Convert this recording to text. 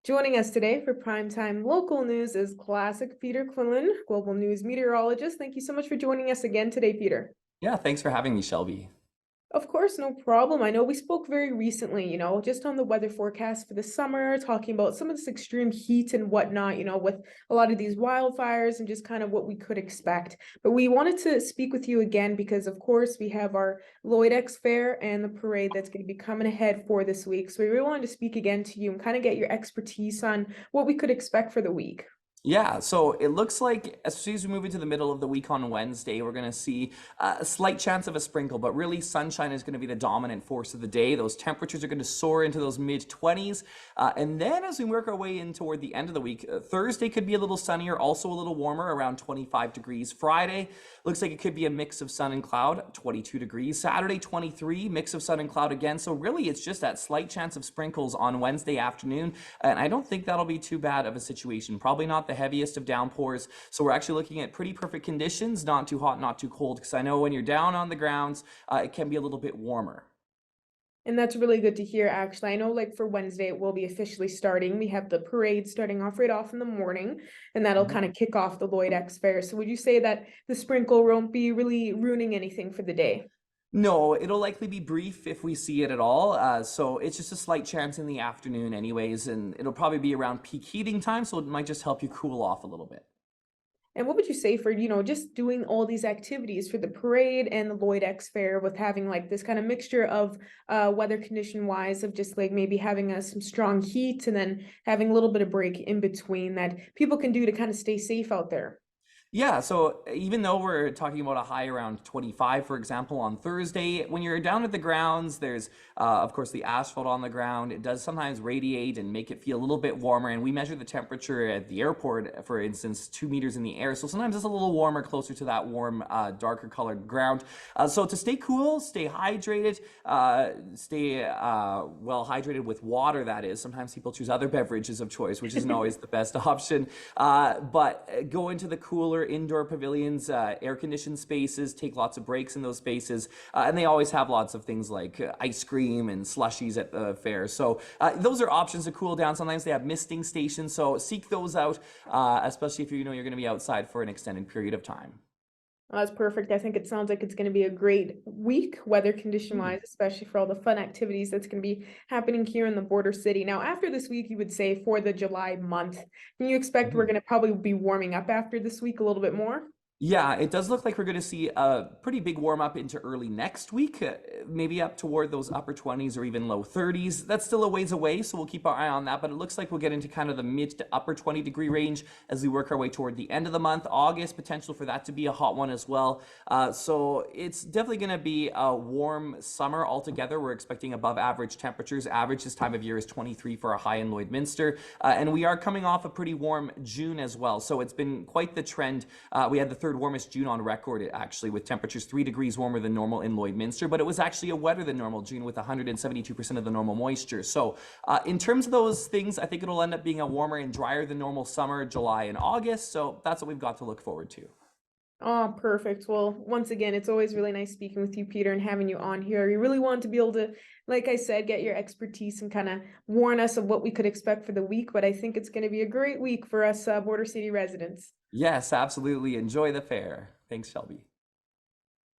Joining us today for primetime local news is classic Peter Quinlan, global news meteorologist. Thank you so much for joining us again today, Peter. Yeah, thanks for having me, Shelby. Of course, no problem. I know we spoke very recently, just on the weather forecast for the summer, talking about some of this extreme heat and whatnot, with a lot of these wildfires and just kind of what we could expect. But we wanted to speak with you again because, of course, we have our Lloyd Ex Fair and the parade that's going to be coming ahead for this week. So we really wanted to speak again to you and kind of get your expertise on what we could expect for the week. Yeah, so it looks like as soon as we move into the middle of the week on Wednesday, we're going to see a slight chance of a sprinkle, but really sunshine is going to be the dominant force of the day. Those temperatures are going to soar into those mid 20s. And then as we work our way in toward the end of the week, Thursday could be a little sunnier, also a little warmer, around 25 degrees. Friday looks like it could be a mix of sun and cloud, 22 degrees. Saturday, 23, mix of sun and cloud again. So really it's just that slight chance of sprinkles on Wednesday afternoon. And I don't think that'll be too bad of a situation. Probably not the heaviest of downpours. So we're actually looking at pretty perfect conditions, not too hot, not too cold, because I know when you're down on the grounds, it can be a little bit warmer. And that's really good to hear, actually. I know, like, for Wednesday, it will be officially starting. We have the parade starting off right off in the morning, and that'll Mhm. kind of kick off the Lloyd Ex Fair. So, would you say that the sprinkle won't be really ruining anything for the day? No, it'll likely be brief if we see it at all. So it's just a slight chance in the afternoon anyways, and it'll probably be around peak heating time, so it might just help you cool off a little bit. And what would you say for, just doing all these activities for the parade and the Lloyd Ex Fair with having like this kind of mixture of weather condition wise of just like maybe having some strong heat and then having a little bit of break in between that people can do to kind of stay safe out there? Yeah, so even though we're talking about a high around 25, for example, on Thursday, when you're down at the grounds, there's, of course, the asphalt on the ground. It does sometimes radiate and make it feel a little bit warmer. And we measure the temperature at the airport, for instance, 2 meters in the air. So sometimes it's a little warmer closer to that warm, darker colored ground. So to stay cool, stay hydrated, stay well hydrated with water, that is. Sometimes people choose other beverages of choice, which isn't always the best option. But go into the cooler indoor pavilions, air-conditioned spaces, take lots of breaks in those spaces, and they always have lots of things like ice cream and slushies at the fair. So those are options to cool down. Sometimes they have misting stations, so seek those out, especially if you know you're going to be outside for an extended period of time. That's perfect. I think it sounds like it's going to be a great week, weather condition wise, especially for all the fun activities that's going to be happening here in the border city. Now, after this week, you would say for the July month, can you expect we're Mhm. going to probably be warming up after this week a little bit more? Yeah, it does look like we're going to see a pretty big warm up into early next week, maybe up toward those upper 20s or even low 30s. That's still a ways away, so we'll keep our eye on that. But it looks like we'll get into kind of the mid to upper 20-degree range as we work our way toward the end of the month. August, potential for that to be a hot one as well. So it's definitely going to be a warm summer altogether. We're expecting above average temperatures. Average this time of year is 23 for a high in Lloydminster. And we are coming off a pretty warm June as well. So it's been quite the trend. We had the third warmest June on record, actually, with temperatures 3 degrees warmer than normal in Lloydminster, but it was actually a wetter than normal June with 172% of the normal moisture. So in terms of those things, I think it'll end up being a warmer and drier than normal summer, July and August. So that's what we've got to look forward to. Oh, perfect. Well, once again, it's always really nice speaking with you, Peter, and having you on here. We really want to be able to, like I said, get your expertise and kind of warn us of what we could expect for the week. But I think it's going to be a great week for us Border City residents. Yes, absolutely. Enjoy the fair. Thanks, Shelby.